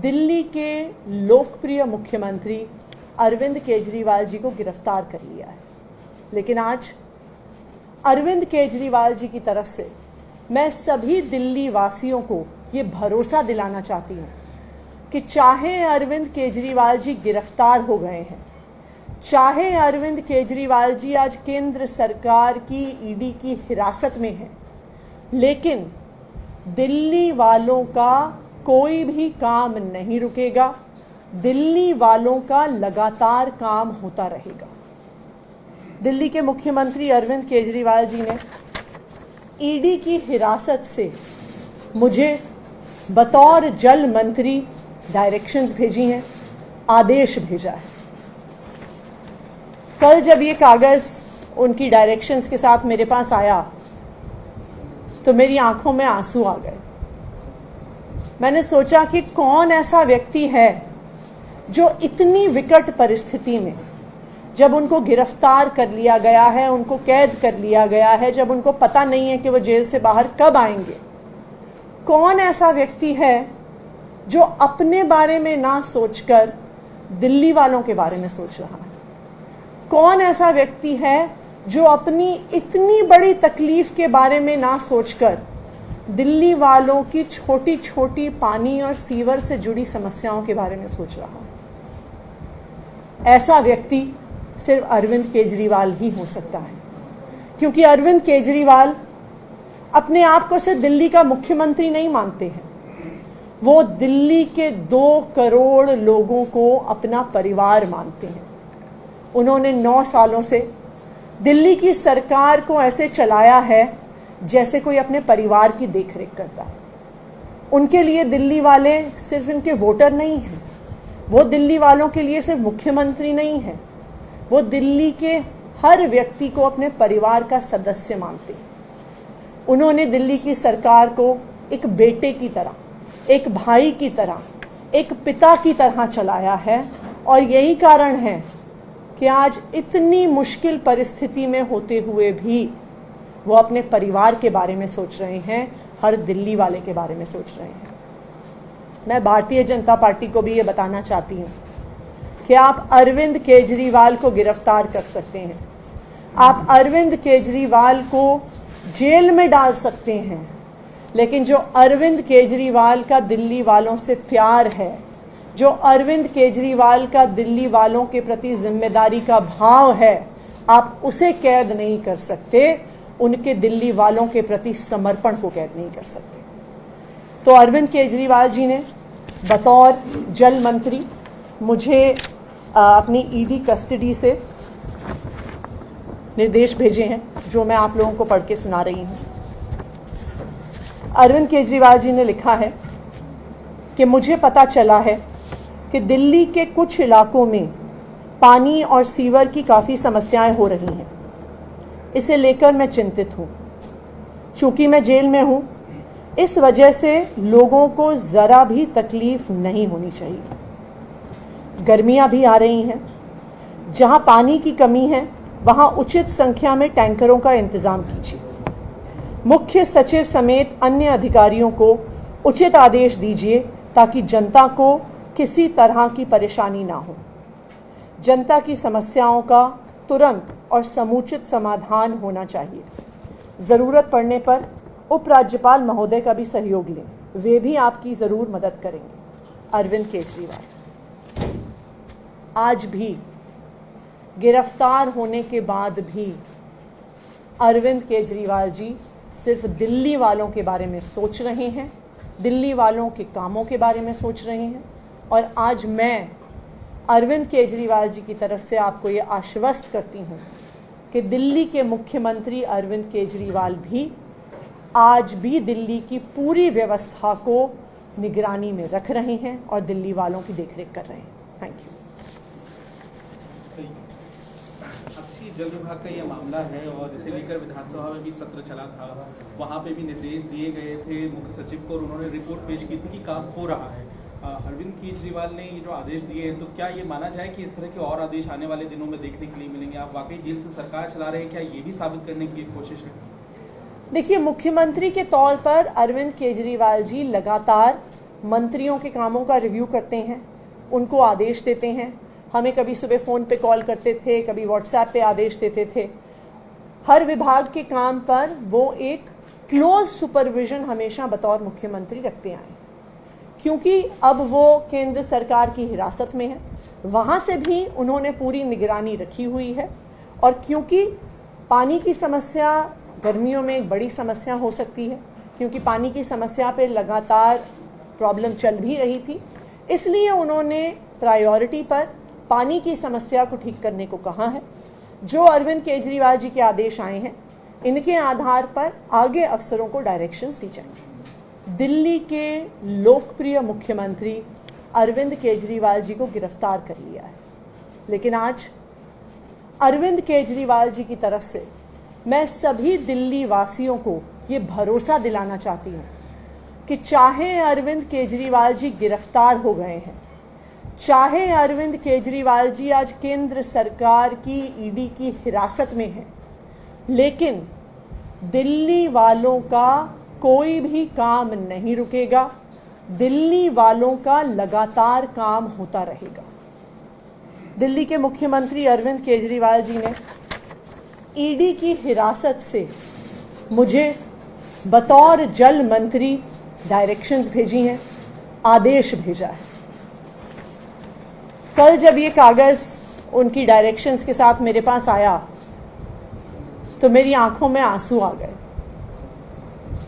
दिल्ली के लोकप्रिय मुख्यमंत्री अरविंद केजरीवाल जी को गिरफ्तार कर लिया है। लेकिन आज अरविंद केजरीवाल जी की तरफ से मैं सभी दिल्ली वासियों को ये भरोसा दिलाना चाहती हूँ कि चाहे अरविंद केजरीवाल जी गिरफ्तार हो गए हैं, चाहे अरविंद केजरीवाल जी आज केंद्र सरकार की ईडी की हिरासत में हैं, लेकिन दिल्ली वालों का कोई भी काम नहीं रुकेगा। दिल्ली वालों का लगातार काम होता रहेगा। दिल्ली के मुख्यमंत्री अरविंद केजरीवाल जी ने ईडी की हिरासत से मुझे बतौर जल मंत्री डायरेक्शंस भेजी हैं, आदेश भेजा है। कल जब ये कागज़ उनकी डायरेक्शंस के साथ मेरे पास आया तो मेरी आंखों में आंसू आ गए। मैंने सोचा कि कौन ऐसा व्यक्ति है जो इतनी विकट परिस्थिति में, जब उनको गिरफ्तार कर लिया गया है, उनको कैद कर लिया गया है, जब उनको पता नहीं है कि वो जेल से बाहर कब आएंगे, कौन ऐसा व्यक्ति है जो अपने बारे में ना सोचकर दिल्ली वालों के बारे में सोच रहा है? कौन ऐसा व्यक्ति है जो अपनी इतनी बड़ी तकलीफ के बारे में ना सोचकर दिल्ली वालों की छोटी छोटी पानी और सीवर से जुड़ी समस्याओं के बारे में सोच रहा है? ऐसा व्यक्ति सिर्फ अरविंद केजरीवाल ही हो सकता है, क्योंकि अरविंद केजरीवाल अपने आप को सिर्फ दिल्ली का मुख्यमंत्री नहीं मानते हैं। वो दिल्ली के 2 करोड़ लोगों को अपना परिवार मानते हैं। उन्होंने 9 सालों से दिल्ली की सरकार को ऐसे चलाया है जैसे कोई अपने परिवार की देखरेख करता है। उनके लिए दिल्ली वाले सिर्फ इनके वोटर नहीं हैं, वो दिल्ली वालों के लिए सिर्फ मुख्यमंत्री नहीं है, वो दिल्ली के हर व्यक्ति को अपने परिवार का सदस्य मानते हैं। उन्होंने दिल्ली की सरकार को एक बेटे की तरह, एक भाई की तरह, एक पिता की तरह चलाया है। और यही कारण है कि आज इतनी मुश्किल परिस्थिति में होते हुए भी वो अपने परिवार के बारे में सोच रहे हैं, हर दिल्ली वाले के बारे में सोच रहे हैं। मैं भारतीय जनता पार्टी को भी ये बताना चाहती हूँ कि आप अरविंद केजरीवाल को गिरफ्तार कर सकते हैं, आप अरविंद केजरीवाल को जेल में डाल सकते हैं, लेकिन जो अरविंद केजरीवाल का दिल्ली वालों से प्यार है, जो अरविंद केजरीवाल का दिल्ली वालों के प्रति जिम्मेदारी का भाव है, आप उसे कैद नहीं कर सकते, उनके दिल्ली वालों के प्रति समर्पण को कैद नहीं कर सकते। तो अरविंद केजरीवाल जी ने बतौर जल मंत्री मुझे अपनी ईडी कस्टडी से निर्देश भेजे हैं, जो मैं आप लोगों को पढ़ के सुना रही हूँ। अरविंद केजरीवाल जी ने लिखा है कि मुझे पता चला है कि दिल्ली के कुछ इलाकों में पानी और सीवर की काफ़ी समस्याएं हो रही हैं। इसे लेकर मैं चिंतित हूँ। चूँकि मैं जेल में हूँ, इस वजह से लोगों को ज़रा भी तकलीफ़ नहीं होनी चाहिए। गर्मियाँ भी आ रही हैं, जहाँ पानी की कमी है वहाँ उचित संख्या में टैंकरों का इंतज़ाम कीजिए। मुख्य सचिव समेत अन्य अधिकारियों को उचित आदेश दीजिए ताकि जनता को किसी तरह की परेशानी ना हो। जनता की समस्याओं का तुरंत और समुचित समाधान होना चाहिए। ज़रूरत पड़ने पर उपराज्यपाल महोदय का भी सहयोग लें, वे भी आपकी ज़रूर मदद करेंगे। अरविंद केजरीवाल। आज भी गिरफ्तार होने के बाद भी अरविंद केजरीवाल जी सिर्फ दिल्ली वालों के बारे में सोच रहे हैं, दिल्ली वालों के कामों के बारे में सोच रहे हैं। और आज मैं अरविंद केजरीवाल जी की तरफ से आपको ये आश्वस्त करती हूँ कि दिल्ली के मुख्यमंत्री अरविंद केजरीवाल भी आज भी दिल्ली की पूरी व्यवस्था को निगरानी में रख रहे हैं और दिल्ली वालों की देखरेख कर रहे हैं। Thank you. जल विभाग का यह मामला है और इसे लेकर विधानसभा में भी सत्र चला था, वहाँ पे भी निर्देश दिए गए थे मुख्य सचिव को और उन्होंने रिपोर्ट पेश की थी कि काम हो रहा है। अरविंद केजरीवाल ने ये जो आदेश दिए हैं, तो क्या ये माना जाए कि इस तरह के और आदेश आने वाले दिनों में देखने के लिए मिलेंगे? आप वाकई जेल से सरकार चला रहे हैं, क्या ये भी साबित करने की एक कोशिश है? देखिए, मुख्यमंत्री के तौर पर अरविंद केजरीवाल जी लगातार मंत्रियों के कामों का रिव्यू करते हैं, उनको आदेश देते हैं। हमें कभी सुबह फ़ोन पे कॉल करते थे, कभी व्हाट्सएप पे आदेश देते थे। हर विभाग के काम पर वो एक क्लोज सुपरविजन हमेशा बतौर मुख्यमंत्री रखते आए, क्योंकि अब वो केंद्र सरकार की हिरासत में है, वहाँ से भी उन्होंने पूरी निगरानी रखी हुई है। और क्योंकि पानी की समस्या गर्मियों में एक बड़ी समस्या हो सकती है, क्योंकि पानी की समस्या पे लगातार प्रॉब्लम चल भी रही थी, इसलिए उन्होंने प्रायोरिटी पर पानी की समस्या को ठीक करने को कहा है। जो अरविंद केजरीवाल जी के आदेश आए हैं, इनके आधार पर आगे अफसरों को डायरेक्शंस दी जाएंगी। दिल्ली के लोकप्रिय मुख्यमंत्री अरविंद केजरीवाल जी को गिरफ्तार कर लिया है, लेकिन आज अरविंद केजरीवाल जी की तरफ से मैं सभी दिल्ली वासियों को ये भरोसा दिलाना चाहती हूँ कि चाहे अरविंद केजरीवाल जी गिरफ्तार हो गए हैं, चाहे अरविंद केजरीवाल जी आज केंद्र सरकार की ईडी की हिरासत में है, लेकिन दिल्ली वालों का कोई भी काम नहीं रुकेगा। दिल्ली वालों का लगातार काम होता रहेगा। दिल्ली के मुख्यमंत्री अरविंद केजरीवाल जी ने ईडी की हिरासत से मुझे बतौर जल मंत्री डायरेक्शंस भेजी हैं, आदेश भेजा है। कल जब ये कागज़ उनकी डायरेक्शंस के साथ मेरे पास आया तो मेरी आंखों में आंसू आ गए।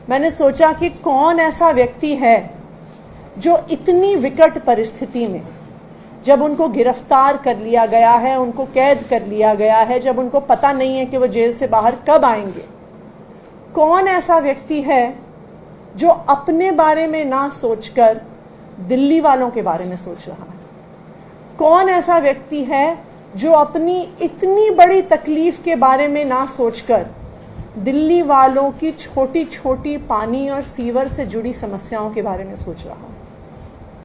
मैंने सोचा कि कौन ऐसा व्यक्ति है जो इतनी विकट परिस्थिति में, जब उनको गिरफ्तार कर लिया गया है, उनको कैद कर लिया गया है, जब उनको पता नहीं है कि वो जेल से बाहर कब आएंगे, कौन ऐसा व्यक्ति है जो अपने बारे में ना सोचकर दिल्ली वालों के बारे में सोच रहा है? कौन ऐसा व्यक्ति है जो अपनी इतनी बड़ी तकलीफ के बारे में ना सोचकर दिल्ली वालों की छोटी छोटी पानी और सीवर से जुड़ी समस्याओं के बारे में सोच रहा है?